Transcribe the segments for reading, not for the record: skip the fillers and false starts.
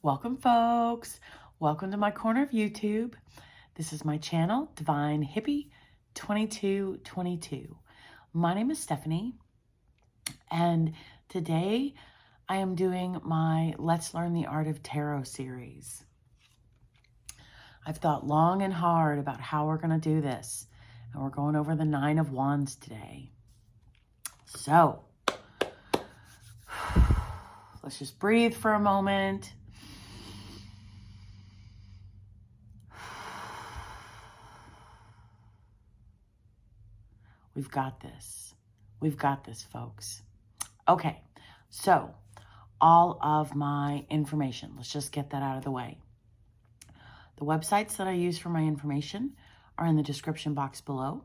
Welcome, folks. Welcome to my corner of YouTube. This is my channel, Divine Hippie 2222. My name is Stephanie, and today I am doing my Let's Learn the Art of Tarot series. I've thought long and hard about how we're going to do this, and we're going over the Nine of Wands today. So, let's just breathe for a moment. We've got this. We've got this, folks. Okay, so all of my information, let's just get that out of the way. The websites that I use for my information are in the description box below.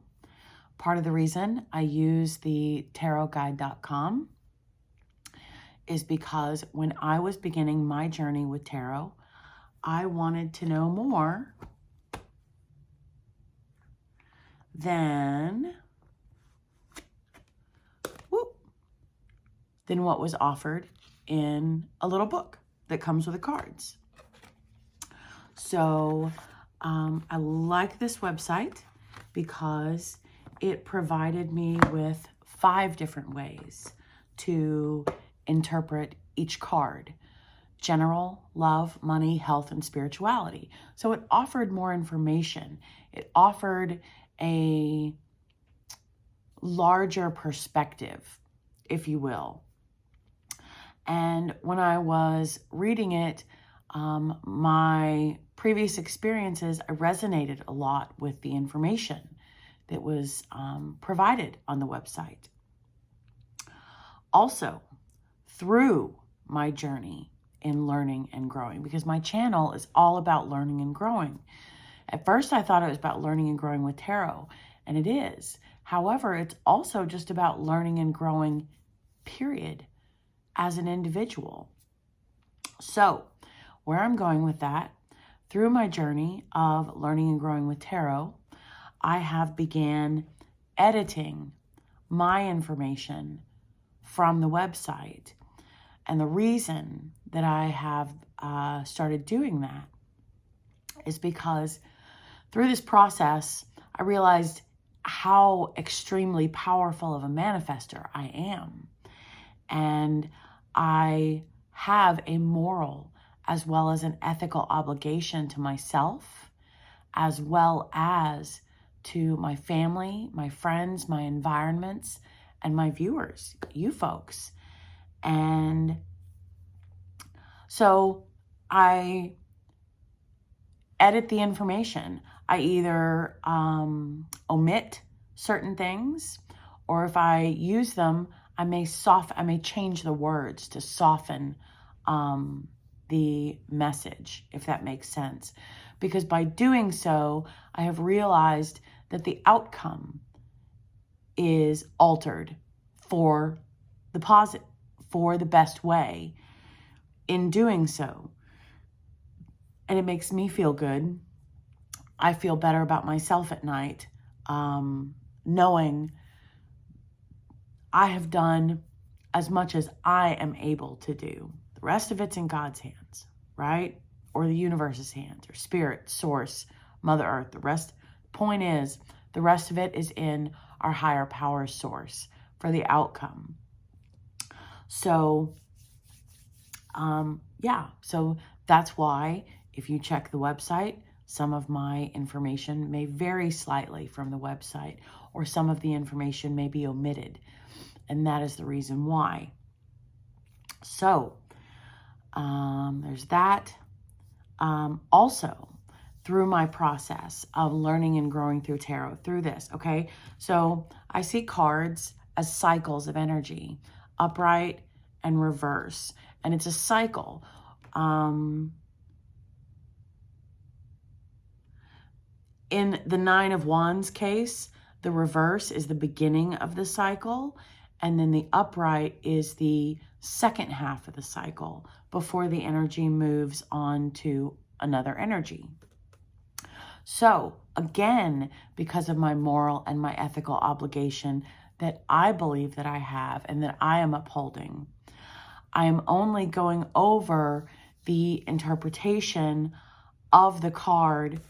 Part of the reason I use the tarotguide.com is because when I was beginning my journey with tarot, I wanted to know more than what was offered in a little book that comes with the cards. So I like this website because it provided me with 5 different ways to interpret each card: general, love, money, health, and spirituality. So it offered more information. It offered a larger perspective, if you will. And when I was reading it, my previous experiences, I resonated a lot with the information that was provided on the website. Also, through my journey in learning and growing, because my channel is all about learning and growing. At first, I thought it was about learning and growing with tarot, and it is. However, it's also just about learning and growing, period, as an individual. So, where I'm going with that, through my journey of learning and growing with tarot, I have began editing my information from the website. And the reason that I have started doing that is because through this process, I realized how extremely powerful of a manifester I am. And I have a moral as well as an ethical obligation to myself, as well as to my family, my friends, my environments, and my viewers, you folks. And so I edit the information. I either omit certain things, or if I use them, I may change the words to soften the message, if that makes sense. Because by doing so, I have realized that the outcome is altered for the best way in doing so. And it makes me feel good. I feel better about myself at night, knowing I have done as much as I am able to do. The rest of it's in God's hands, right? Or the universe's hands, or spirit, source, Mother Earth. Point is, the rest of it is in our higher power source for the outcome. So, so that's why if you check the website, some of my information may vary slightly from the website, or some of the information may be omitted. And that is the reason why. So, there's that. Also, through my process of learning and growing through tarot, through this, okay? So, I see cards as cycles of energy, upright and reverse. And it's a cycle. In the Nine of Wands case, the reverse is the beginning of the cycle, and then the upright is the second half of the cycle before the energy moves on to another energy. So again, because of my moral and my ethical obligation that I believe that I have and that I am upholding, I am only going over the interpretation of the card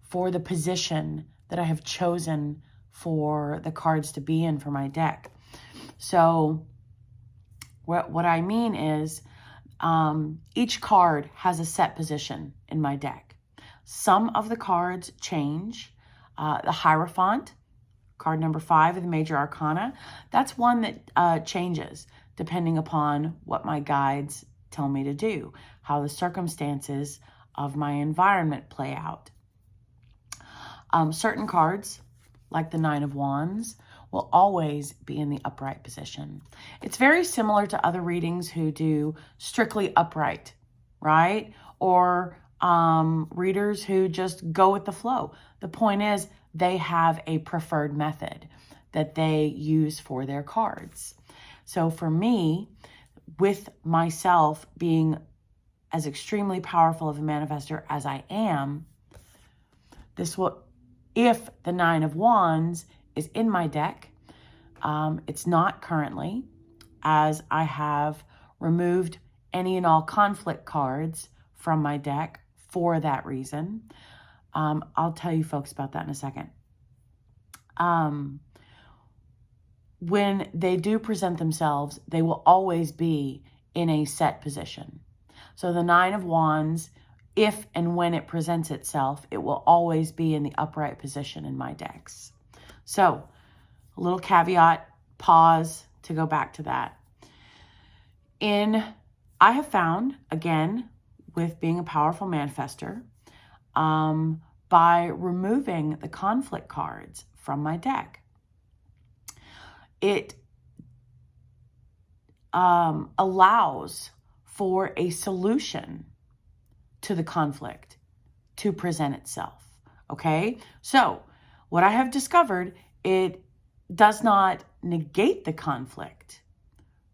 for the position that I have chosen for the cards to be in for my deck. So what I mean is each card has a set position in my deck. Some of the cards change. The Hierophant, card number 5 of the Major Arcana, that's one that changes depending upon what my guides tell me to do, how the circumstances of my environment play out. Certain cards, like the Nine of Wands, will always be in the upright position. It's very similar to other readings who do strictly upright, right? Or readers who just go with the flow. The point is they have a preferred method that they use for their cards. So for me, with myself being as extremely powerful of a manifestor as I am, this will, if the Nine of Wands is in my deck, it's not currently, as I have removed any and all conflict cards from my deck for that reason. I'll tell you folks about that in a second. When they do present themselves, they will always be in a set position. So the Nine of Wands, if and when it presents itself, it will always be in the upright position in my decks. So a little caveat, pause to go back to that. I have found, again, with being a powerful manifestor, by removing the conflict cards from my deck, it allows for a solution to the conflict to present itself. Okay? So what I have discovered, it does not negate the conflict.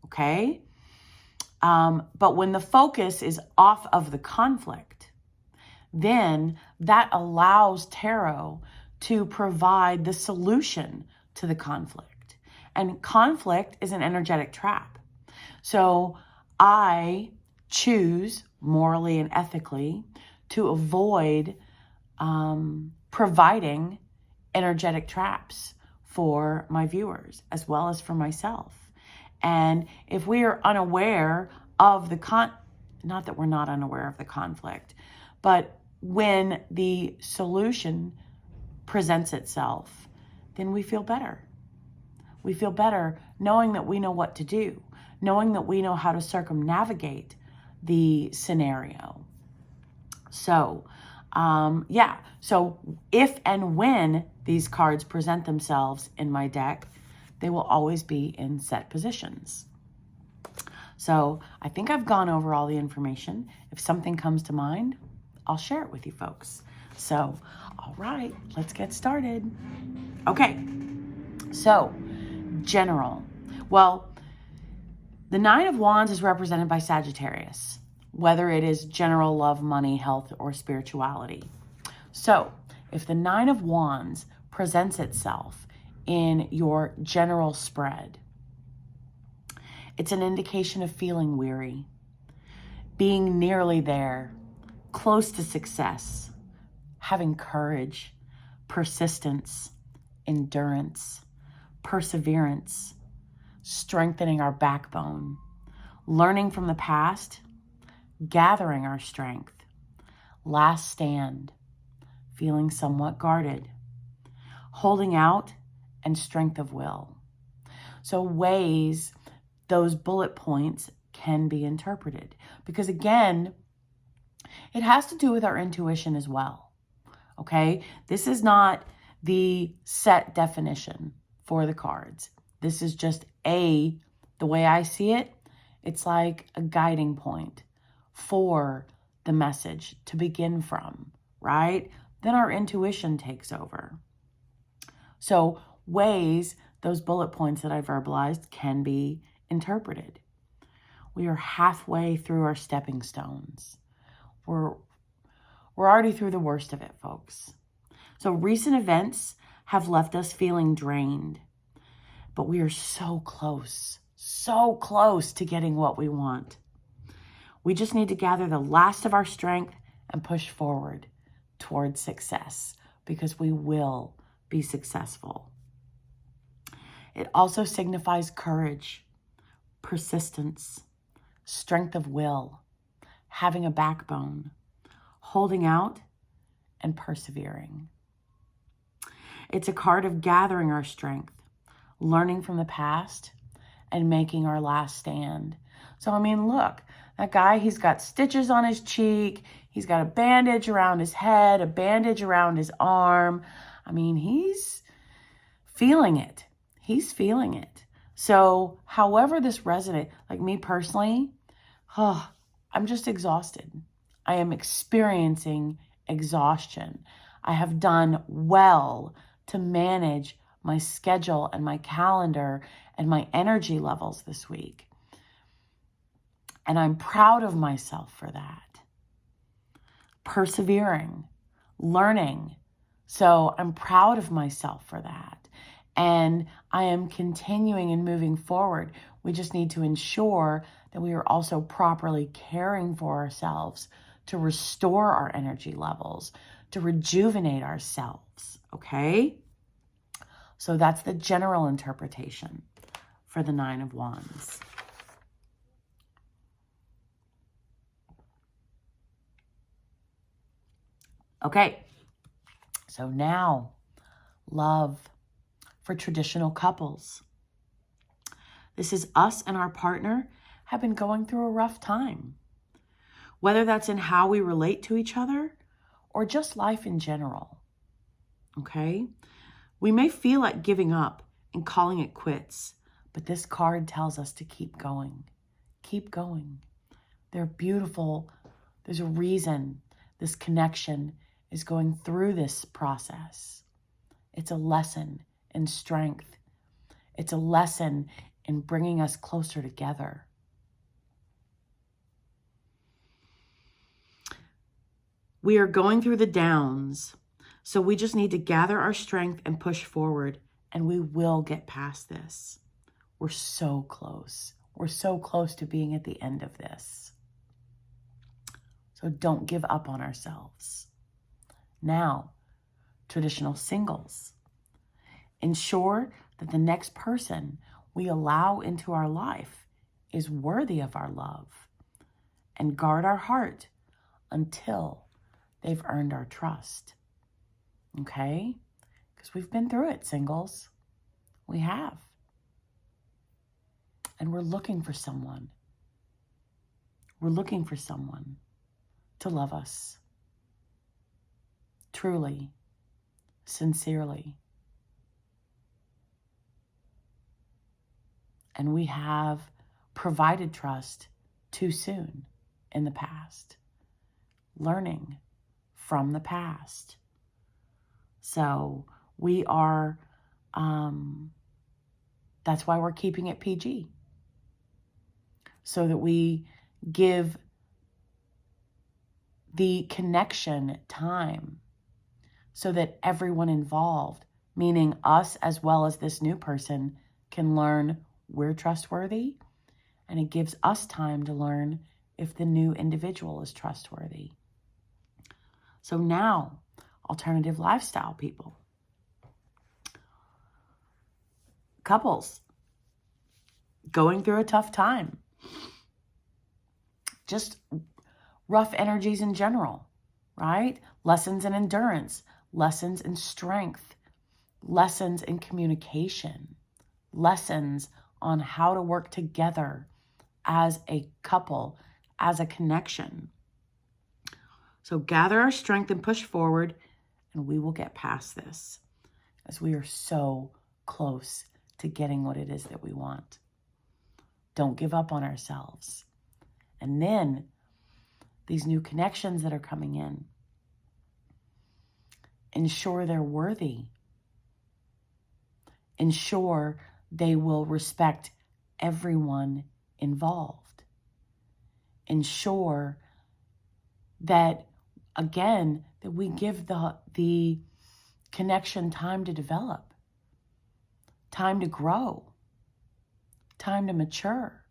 Okay? But when the focus is off of the conflict, then that allows tarot to provide the solution to the conflict. And conflict is an energetic trap. So I choose morally and ethically to avoid providing energetic traps for my viewers as well as for myself. And if we are unaware of not that we're not unaware of the conflict, but when the solution presents itself, then we feel better. We feel better knowing that we know what to do, knowing that we know how to circumnavigate the scenario. So, so if and when these cards present themselves in my deck, they will always be in set positions. So I think I've gone over all the information. If something comes to mind, I'll share it with you folks. So, all right, let's get started. Okay, so general. Well, the Nine of Wands is represented by Sagittarius, whether it is general love, money, health, or spirituality. So if the Nine of Wands presents itself in your general spread, it's an indication of feeling weary, being nearly there, close to success, having courage, persistence, endurance, perseverance, strengthening our backbone, learning from the past, gathering our strength, last stand, feeling somewhat guarded, holding out, and strength of will. So ways those bullet points can be interpreted, because again, it has to do with our intuition as well. Okay, this is not the set definition for the cards. This is just the way I see it, it's like a guiding point for the message to begin from, right? Then our intuition takes over. So ways those bullet points that I verbalized can be interpreted. We are halfway through our stepping stones. We're already through the worst of it, folks. So recent events have left us feeling drained, but we are so close to getting what we want. We just need to gather the last of our strength and push forward towards success, because we will be successful. It also signifies courage, persistence, strength of will, having a backbone, holding out, and persevering. It's a card of gathering our strength, learning from the past, and making our last stand. So, I mean, look, that guy, he's got stitches on his cheek. He's got a bandage around his head, a bandage around his arm. I mean, he's feeling it. He's feeling it. So, however this resonates, like me personally, I'm just exhausted. I am experiencing exhaustion. I have done well to manage my schedule and my calendar and my energy levels this week. And I'm proud of myself for that. Persevering, learning. So I'm proud of myself for that. And I am continuing and moving forward. We just need to ensure that we are also properly caring for ourselves to restore our energy levels, to rejuvenate ourselves, okay? So that's the general interpretation for the Nine of Wands. Okay, so now love for traditional couples. This is us and our partner have been going through a rough time, whether that's in how we relate to each other or just life in general, okay? We may feel like giving up and calling it quits, but this card tells us to keep going. Keep going. They're beautiful. There's a reason this connection is going through this process. It's a lesson in strength. It's a lesson in bringing us closer together. We are going through the downs, so we just need to gather our strength and push forward, and we will get past this. We're so close. We're so close to being at the end of this. So don't give up on ourselves. Now, traditional singles. Ensure that the next person we allow into our life is worthy of our love, and guard our heart until they've earned our trust. Okay? Because we've been through it, singles. We have. And we're looking for someone. We're looking for someone to love us. Truly, sincerely. And we have provided trust too soon in the past. Learning from the past. So we are, that's why we're keeping it PG. So that we give the connection time so that everyone involved, meaning us as well as this new person, can learn we're trustworthy, and it gives us time to learn if the new individual is trustworthy. So now, alternative lifestyle people. Couples going through a tough time. Just rough energies in general, right? Lessons in endurance, lessons in strength, lessons in communication, lessons on how to work together as a couple, as a connection. So gather our strength and push forward, and we will get past this, as we are so close to getting what it is that we want. Don't give up on ourselves. And then these new connections that are coming in, ensure they're worthy. Ensure they will respect everyone involved. Ensure that, again, that we give the connection time to develop, time to grow, time to mature.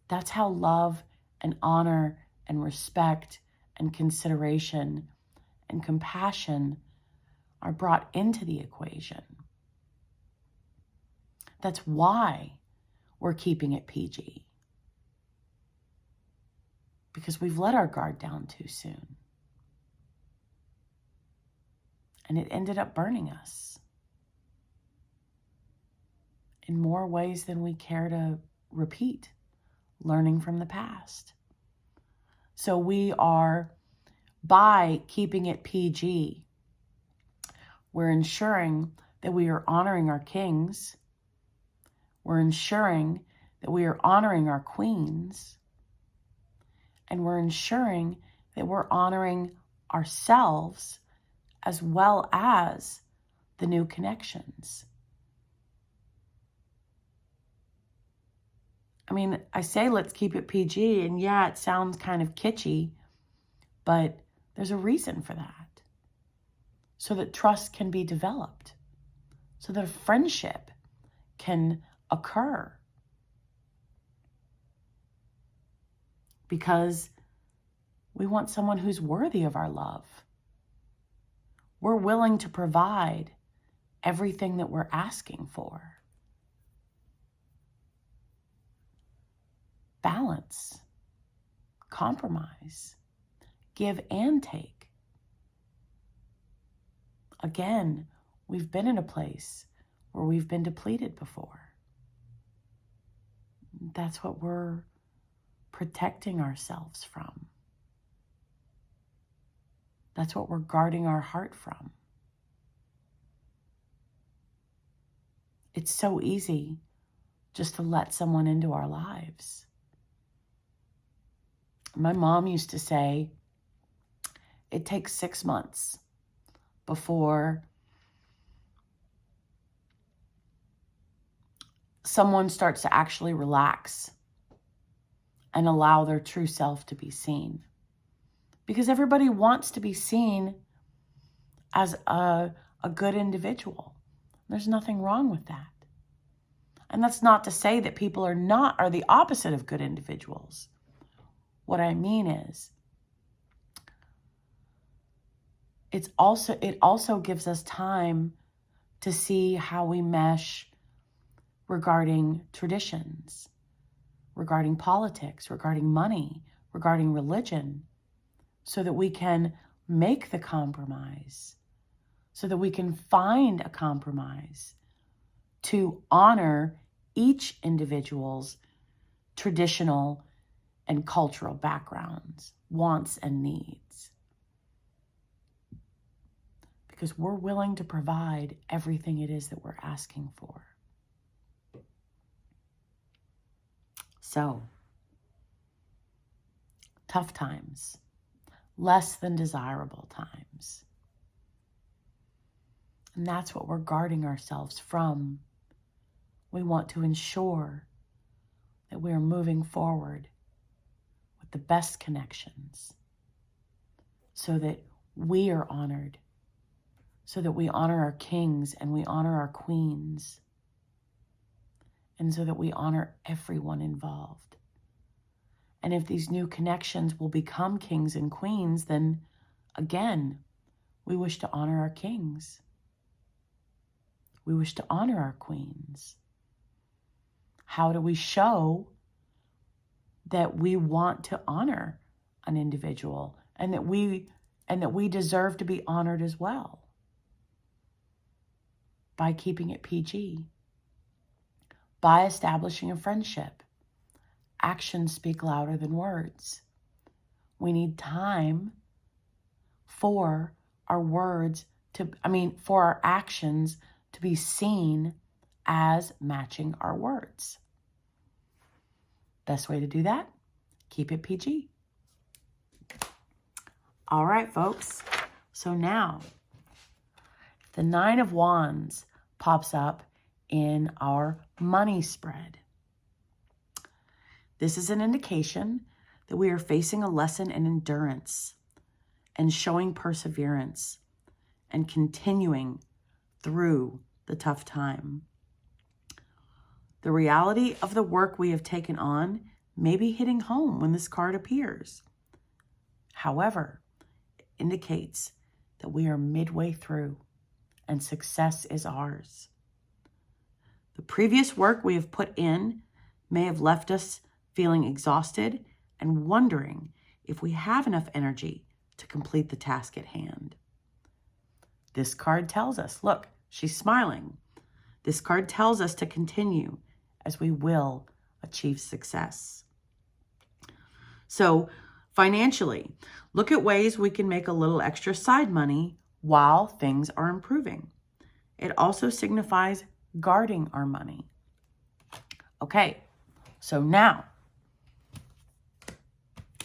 That's how love and honor and respect and consideration and compassion are brought into the equation. That's why we're keeping it PG. Because we've let our guard down too soon. And it ended up burning us in more ways than we care to repeat, learning from the past. So we are, by keeping it PG, we're ensuring that we are honoring our kings. We're ensuring that we are honoring our queens. And we're ensuring that we're honoring ourselves as well as the new connections. I mean, I say let's keep it PG, and yeah, it sounds kind of kitschy, but there's a reason for that. So that trust can be developed, so that a friendship can occur. Because we want someone who's worthy of our love. We're willing to provide everything that we're asking for. Balance, compromise, give and take. Again, we've been in a place where we've been depleted before. That's what we're protecting ourselves from. That's what we're guarding our heart from. It's so easy just to let someone into our lives. My mom used to say, it takes 6 months before someone starts to actually relax and allow their true self to be seen. Because everybody wants to be seen as a good individual. There's nothing wrong with that. And that's not to say that people are the opposite of good individuals. What I mean is, it also gives us time to see how we mesh regarding traditions, regarding politics, regarding money, regarding religion, so that we can make the compromise, so that we can find a compromise to honor each individual's traditional and cultural backgrounds, wants and needs. Because we're willing to provide everything it is that we're asking for. So, tough times, less than desirable times. And that's what we're guarding ourselves from. We want to ensure that we are moving forward with the best connections so that we are honored, so that we honor our kings and we honor our queens, and so that we honor everyone involved. And if these new connections will become kings and queens, then again, we wish to honor our kings. We wish to honor our queens. How do we show that we want to honor an individual and that we deserve to be honored as well? By keeping it PG. By establishing a friendship. Actions speak louder than words. We need time for our actions to be seen as matching our words. Best way to do that? Keep it PG. All right, folks. So now, the 9 of Wands pops up in our money spread. This is an indication that we are facing a lesson in endurance and showing perseverance and continuing through the tough time. The reality of the work we have taken on maybe hitting home when this card appears. However, it indicates that we are midway through and success is ours. The previous work we have put in may have left us feeling exhausted and wondering if we have enough energy to complete the task at hand. This card tells us, look, she's smiling. This card tells us to continue as we will achieve success. So financially, look at ways we can make a little extra side money while things are improving. It also signifies guarding our money. Okay, so now,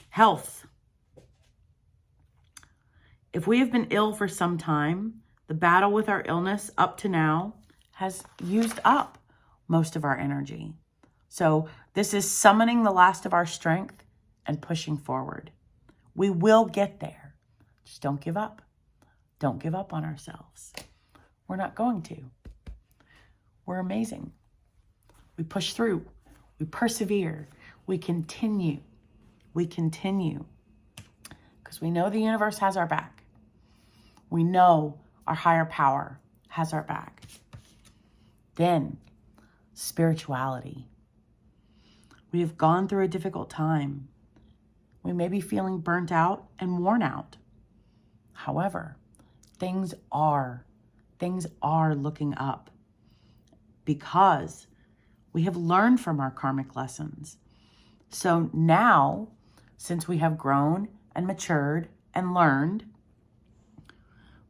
health. If we have been ill for some time, the battle with our illness up to now has used up most of our energy. So this is summoning the last of our strength and pushing forward. We will get there. Just don't give up. Don't give up on ourselves. We're not going to. We're amazing. We push through. We persevere. We continue. We continue. Because we know the universe has our back. We know our higher power has our back. Then, spirituality. We have gone through a difficult time. We may be feeling burnt out and worn out. However, things are looking up because we have learned from our karmic lessons. So now, since we have grown and matured and learned,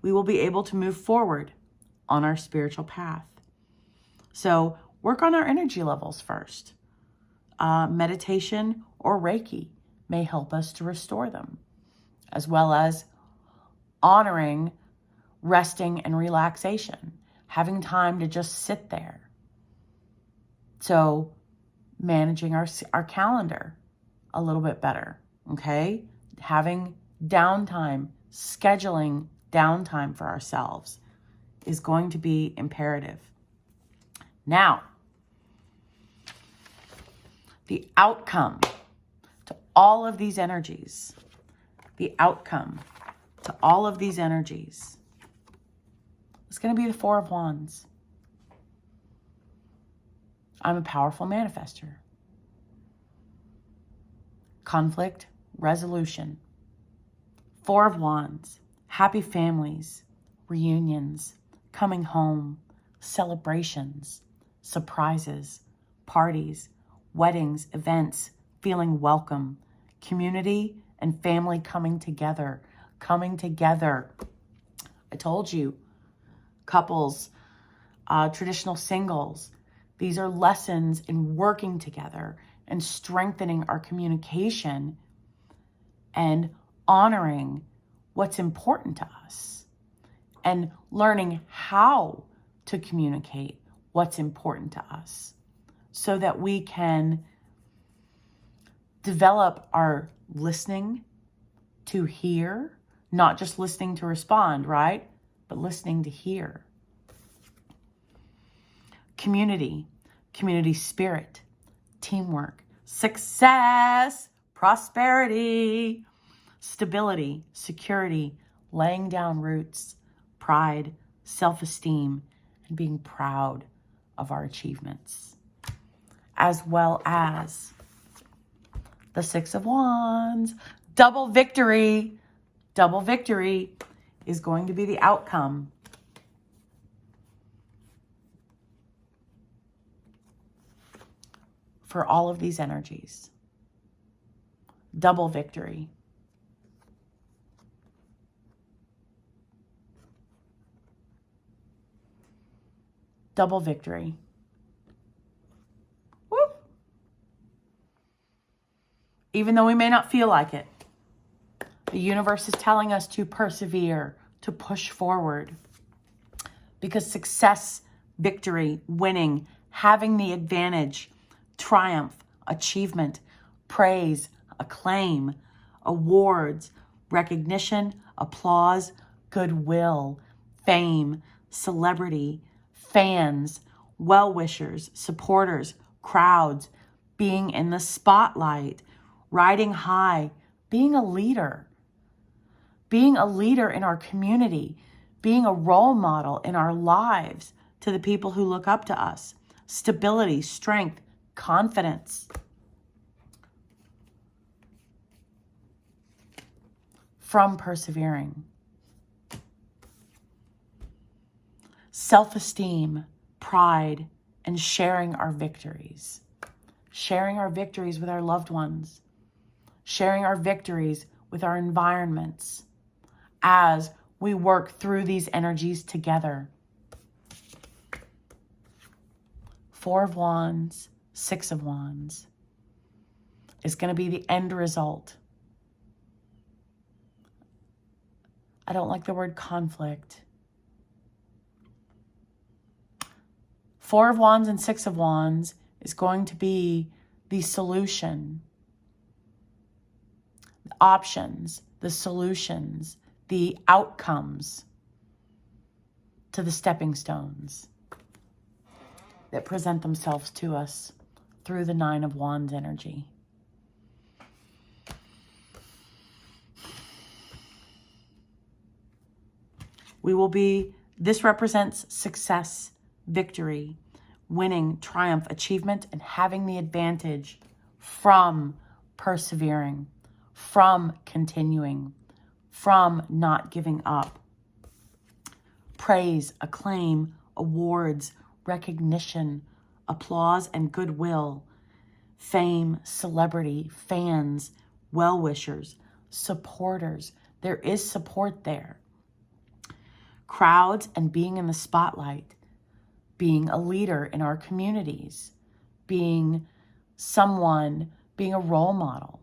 we will be able to move forward on our spiritual path. So work on our energy levels first. Meditation or Reiki may help us to restore them, as well as honoring resting and relaxation, having time to just sit there. So managing our calendar a little bit better, okay? Having downtime, scheduling downtime for ourselves is going to be imperative. Now, the outcome to all of these energies, is going to be the Four of Wands. I'm a powerful manifester. Conflict, resolution. Four of Wands, happy families, reunions, coming home, celebrations, surprises, parties, weddings, events, feeling welcome, community and family coming together. I told you, couples, traditional singles, these are lessons in working together and strengthening our communication and honoring what's important to us and learning how to communicate what's important to us so that we can develop our listening to hear, not just listening to respond, right? But listening to hear. Community spirit, teamwork, success, prosperity, stability, security, laying down roots, pride, self-esteem, and being proud of our achievements, as well as the Six of Wands. Double victory is going to be the outcome. For all of these energies. Double victory. Double victory. Woo! Even though we may not feel like it, the universe is telling us to persevere, to push forward. Because success, victory, winning, having the advantage, triumph, achievement, praise, acclaim, awards, recognition, applause, goodwill, fame, celebrity, fans, well-wishers, supporters, crowds, being in the spotlight, riding high, being a leader in our community, being a role model in our lives to the people who look up to us. Stability, strength, confidence. From persevering. Self-esteem, pride, and sharing our victories. Sharing our victories with our loved ones. Sharing our victories with our environments as we work through these energies together. 4 of Wands, 6 of Wands is going to be the end result. I don't like the word conflict. 4 of Wands and 6 of Wands is going to be the solution, the options, the solutions, the outcomes to the stepping stones that present themselves to us through the 9 of Wands energy. This represents success, victory, winning, triumph, achievement, and having the advantage from persevering, from continuing, from not giving up. Praise, acclaim, awards, recognition, applause, and goodwill, fame, celebrity, fans, well-wishers, supporters. There is support there. Crowds and being in the spotlight, being a leader in our communities, being a role model.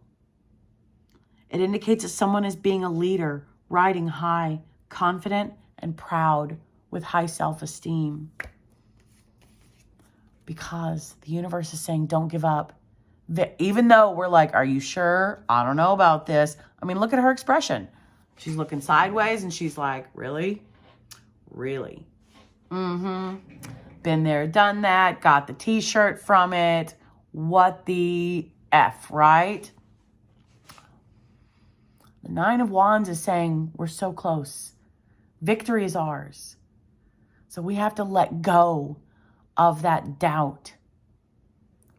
It indicates that someone is being a leader, riding high, confident and proud with high self-esteem. Because the universe is saying, don't give up. Even though we're like, are you sure? I don't know about this. I mean, look at her expression. She's looking sideways and she's like, really? Really? Mm-hmm. Been there, done that. Got the t-shirt from it. What the F, right? The 9 of Wands is saying we're so close. Victory is ours. So we have to let go of that doubt,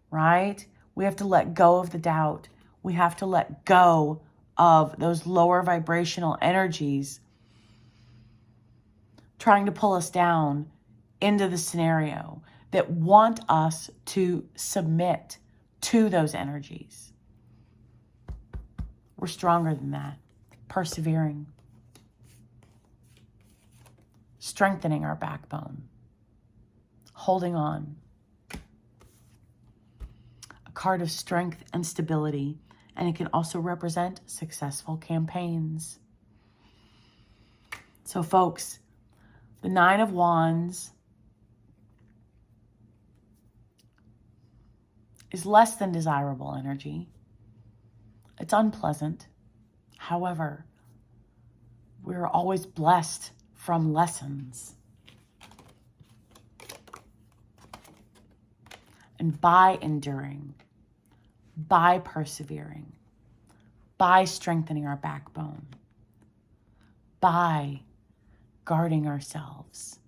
right? We have to let go of the doubt. We have to let go of those lower vibrational energies trying to pull us down into the scenario that want us to submit to those energies. We're stronger than that. Persevering. Strengthening our backbone. Holding on. A card of strength and stability, and it can also represent successful campaigns. So folks, the 9 of Wands is less than desirable energy. It's unpleasant. However, we're always blessed from lessons. And by enduring, by persevering, by strengthening our backbone, by guarding ourselves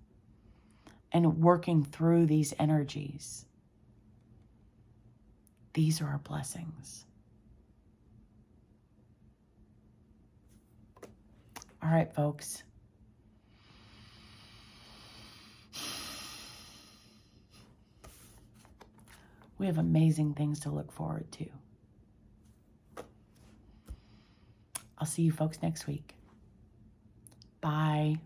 and working through these energies, these are our blessings. All right, folks. We have amazing things to look forward to. I'll see you folks next week. Bye.